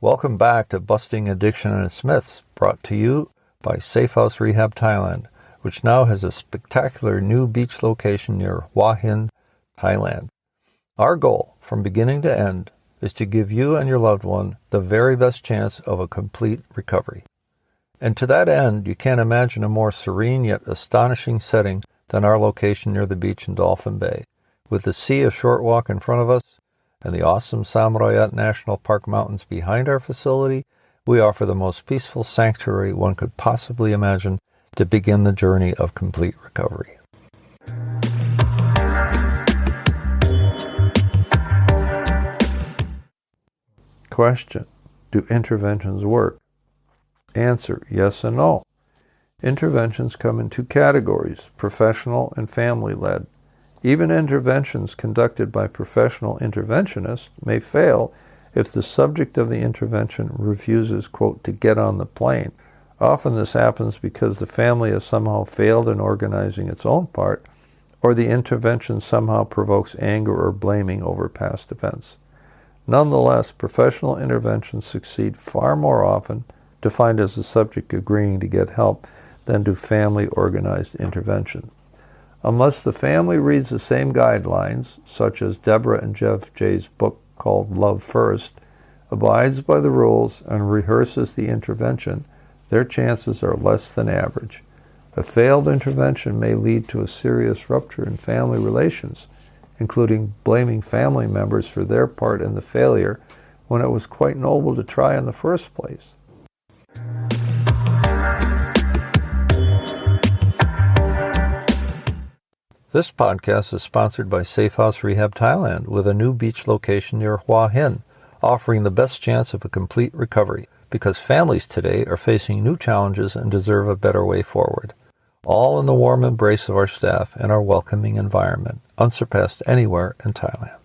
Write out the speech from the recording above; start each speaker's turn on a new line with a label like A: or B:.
A: Welcome back to Busting Addiction and its Myths, brought to you by Safe House Rehab Thailand, which now has a spectacular new beach location near Hua Hin, Thailand. Our goal, from beginning to end, is to give you and your loved one the very best chance of a complete recovery. And to that end, you can't imagine a more serene yet astonishing setting than our location near the beach in Dolphin Bay. With the sea a short walk in front of us, and the awesome Samrayat National Park mountains behind our facility, we offer the most peaceful sanctuary one could possibly imagine to begin the journey of complete recovery. Question: do interventions work? Answer: yes and no. Interventions come in two categories, professional and family-led. Even interventions conducted by professional interventionists may fail if the subject of the intervention refuses, quote, to get on the plane. Often this happens because the family has somehow failed in organizing its own part, or the intervention somehow provokes anger or blaming over past events. Nonetheless, professional interventions succeed far more often, defined as the subject agreeing to get help, than do family-organized intervention. Unless the family reads the same guidelines, such as Debra and Jeff Jay's book called Love First, abides by the rules, and rehearses the intervention, their chances are less than average. A failed intervention may lead to a serious rupture in family relations, including blaming family members for their part in the failure when it was quite noble to try in the first place. This podcast is sponsored by Safe House Rehab Thailand, with a new beach location near Hua Hin, offering the best chance of a complete recovery, because families today are facing new challenges and deserve a better way forward. All in the warm embrace of our staff and our welcoming environment, unsurpassed anywhere in Thailand.